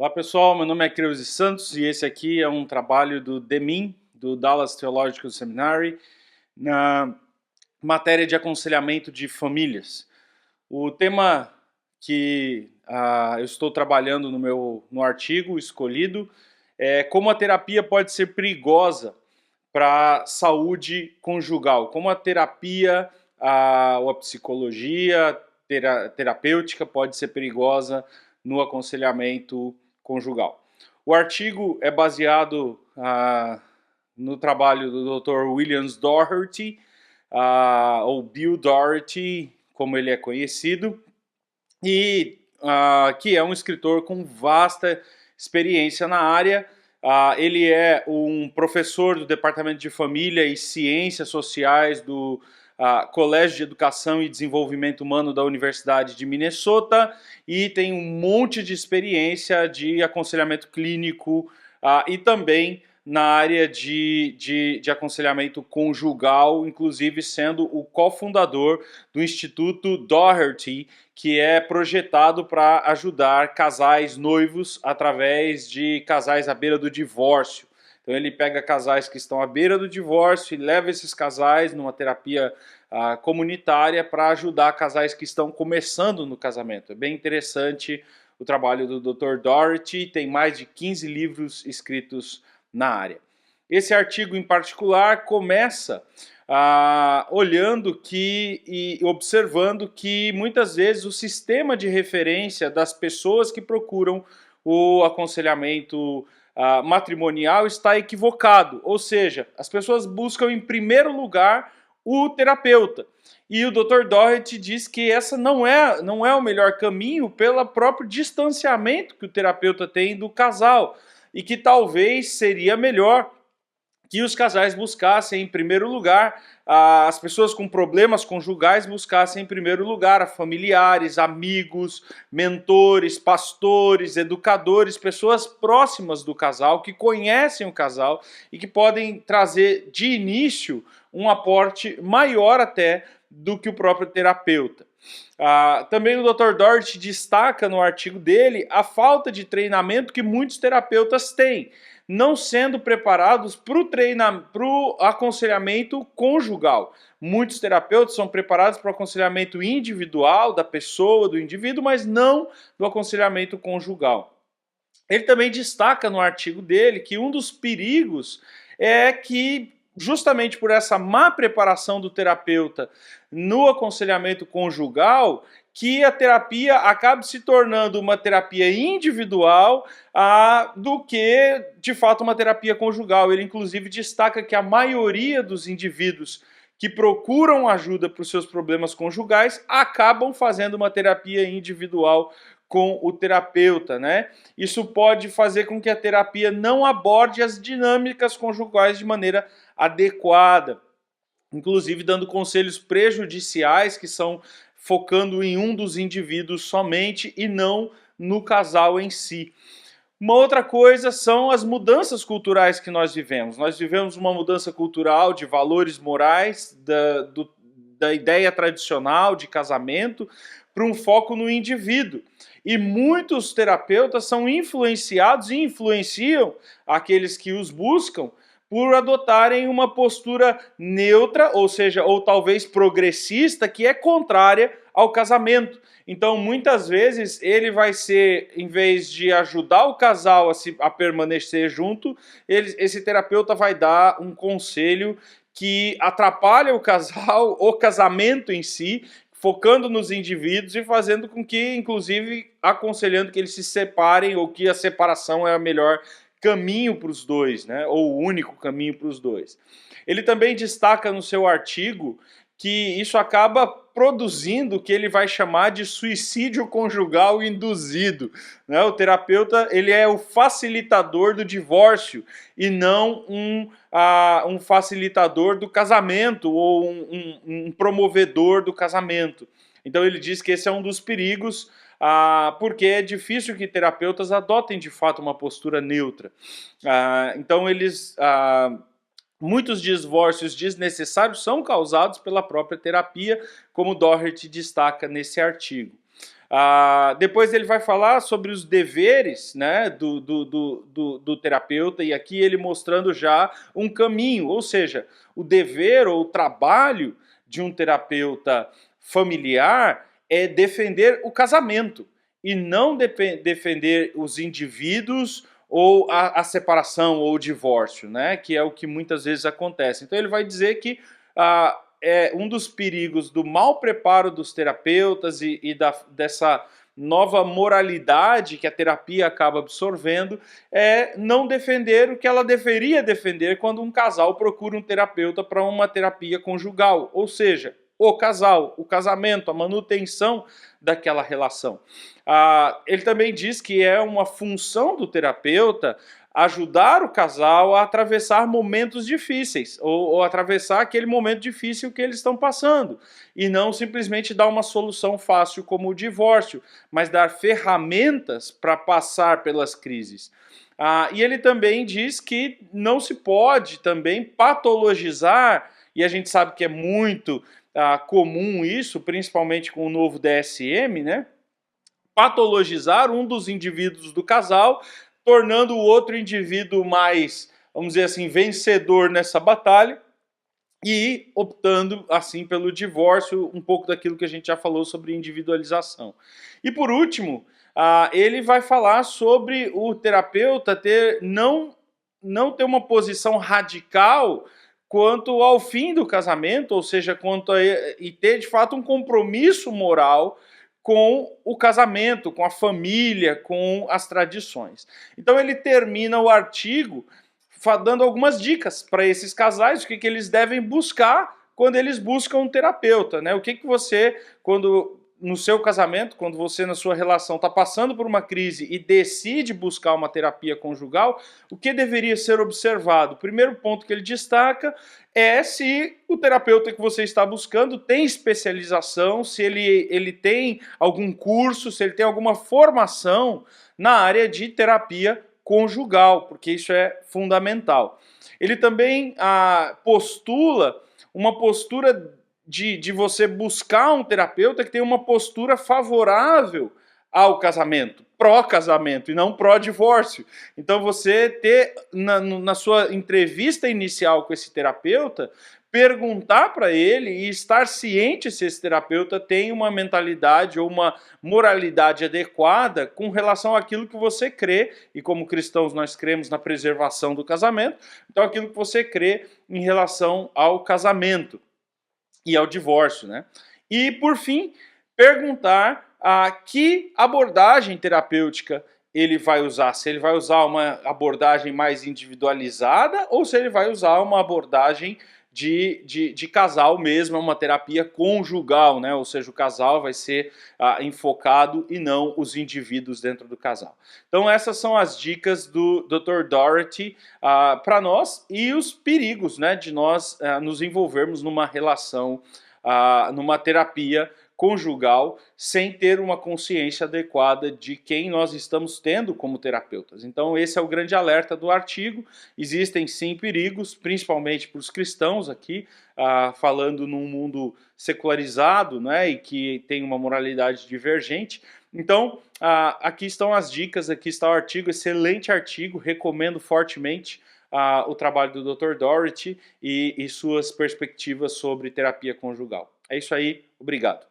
Olá pessoal, meu nome é Creuze Santos e esse aqui é um trabalho do DEMIN, do Dallas Theological Seminary, na matéria de aconselhamento de famílias. O tema que eu estou trabalhando no artigo escolhido é como a terapia pode ser perigosa para a saúde conjugal, como a terapia ou a psicologia terapêutica pode ser perigosa no aconselhamento conjugal. O artigo é baseado no trabalho do Dr. William Doherty, ou Bill Doherty, como ele é conhecido, e que é um escritor com vasta experiência na área. Ele é um professor do Departamento de Família e Ciências Sociais do Colégio de Educação e Desenvolvimento Humano da Universidade de Minnesota e tem um monte de experiência de aconselhamento clínico e também na área de aconselhamento conjugal, inclusive sendo o cofundador do Instituto Doherty, que é projetado para ajudar casais noivos através de casais à beira do divórcio. Então ele pega casais que estão à beira do divórcio e leva esses casais numa terapia comunitária para ajudar casais que estão começando no casamento. É bem interessante o trabalho do Dr. Doherty, tem mais de 15 livros escritos na área. Esse artigo em particular começa olhando e observando que muitas vezes o sistema de referência das pessoas que procuram o aconselhamento matrimonial está equivocado, ou seja, as pessoas buscam em primeiro lugar o terapeuta. E o Dr. Doherty diz que essa não é o melhor caminho pelo próprio distanciamento que o terapeuta tem do casal e que talvez seria melhor que os casais buscassem em primeiro lugar, as pessoas com problemas conjugais buscassem em primeiro lugar familiares, amigos, mentores, pastores, educadores, pessoas próximas do casal, que conhecem o casal e que podem trazer de início um aporte maior até do que o próprio terapeuta. Também o Dr. Doherty destaca no artigo dele a falta de treinamento que muitos terapeutas têm, não sendo preparados para o aconselhamento conjugal. Muitos terapeutas são preparados para o aconselhamento individual da pessoa, do indivíduo, mas não do aconselhamento conjugal. Ele também destaca no artigo dele que um dos perigos é que, justamente por essa má preparação do terapeuta no aconselhamento conjugal, que a terapia acabe se tornando uma terapia individual do que, de fato, uma terapia conjugal. Ele, inclusive, destaca que a maioria dos indivíduos que procuram ajuda para os seus problemas conjugais acabam fazendo uma terapia individual com o terapeuta, né? Isso pode fazer com que a terapia não aborde as dinâmicas conjugais de maneira adequada, inclusive dando conselhos prejudiciais que são focando em um dos indivíduos somente e não no casal em si. Uma outra coisa são as mudanças culturais que nós vivemos. Nós vivemos uma mudança cultural de valores morais, da ideia tradicional de casamento, para um foco no indivíduo. E muitos terapeutas são influenciados e influenciam aqueles que os buscam por adotarem uma postura neutra, ou seja, ou talvez progressista, que é contrária ao casamento. Então, muitas vezes, ele vai ser, em vez de ajudar o casal a permanecer junto, esse terapeuta vai dar um conselho que atrapalha o casal, o casamento em si, focando nos indivíduos e fazendo com que, inclusive, aconselhando que eles se separem ou que a separação é a melhor caminho para os dois, né? Ou o único caminho para os dois. Ele também destaca no seu artigo que isso acaba produzindo o que ele vai chamar de suicídio conjugal induzido, né? O terapeuta, ele é o facilitador do divórcio e não um facilitador do casamento ou um promovedor do casamento. Então ele diz que esse é um dos perigos, porque é difícil que terapeutas adotem de fato uma postura neutra. Então muitos divórcios desnecessários são causados pela própria terapia, como Doherty destaca nesse artigo. Depois ele vai falar sobre os deveres, né, do terapeuta, e aqui ele mostrando já um caminho, ou seja, o dever ou o trabalho de um terapeuta familiar é defender o casamento e não defender os indivíduos ou a separação ou o divórcio, né, que é o que muitas vezes acontece. Então ele vai dizer que é um dos perigos do mau preparo dos terapeutas e dessa nova moralidade que a terapia acaba absorvendo é não defender o que ela deveria defender quando um casal procura um terapeuta para uma terapia conjugal, ou seja, o casal, o casamento, a manutenção daquela relação. Ele também diz que é uma função do terapeuta ajudar o casal a atravessar momentos difíceis, ou atravessar aquele momento difícil que eles estão passando, e não simplesmente dar uma solução fácil como o divórcio, mas dar ferramentas para passar pelas crises. E ele também diz que não se pode também patologizar, e a gente sabe que é muito comum isso, principalmente com o novo DSM, né? Patologizar um dos indivíduos do casal, tornando o outro indivíduo mais, vamos dizer assim, vencedor nessa batalha e optando assim pelo divórcio, um pouco daquilo que a gente já falou sobre individualização. E por último, ele vai falar sobre o terapeuta não ter uma posição radical quanto ao fim do casamento, ou seja, e ter de fato um compromisso moral com o casamento, com a família, com as tradições. Então ele termina o artigo dando algumas dicas para esses casais, o que eles devem buscar quando eles buscam um terapeuta, né? O que você, quando no seu casamento, quando você na sua relação está passando por uma crise e decide buscar uma terapia conjugal, o que deveria ser observado? O primeiro ponto que ele destaca é se o terapeuta que você está buscando tem especialização, se ele tem algum curso, se ele tem alguma formação na área de terapia conjugal, porque isso é fundamental. Ele também postula uma postura de você buscar um terapeuta que tenha uma postura favorável ao casamento, pró-casamento e não pró-divórcio. Então você ter na sua entrevista inicial com esse terapeuta, perguntar para ele e estar ciente se esse terapeuta tem uma mentalidade ou uma moralidade adequada com relação àquilo que você crê, e como cristãos nós cremos na preservação do casamento, então aquilo que você crê em relação ao casamento e ao divórcio, né? E, por fim, perguntar que abordagem terapêutica ele vai usar. Se ele vai usar uma abordagem mais individualizada ou se ele vai usar uma abordagem de casal mesmo, uma terapia conjugal, né? Ou seja, o casal vai ser enfocado e não os indivíduos dentro do casal. Então essas são as dicas do Dr. Doherty para nós e os perigos, né, de nós nos envolvermos numa relação, numa terapia conjugal, sem ter uma consciência adequada de quem nós estamos tendo como terapeutas. Então esse é o grande alerta do artigo. Existem sim perigos, principalmente para os cristãos aqui, falando num mundo secularizado, né, e que tem uma moralidade divergente. Então aqui estão as dicas, aqui está o artigo, excelente artigo, recomendo fortemente o trabalho do Dr. Doherty e suas perspectivas sobre terapia conjugal. É isso aí, obrigado.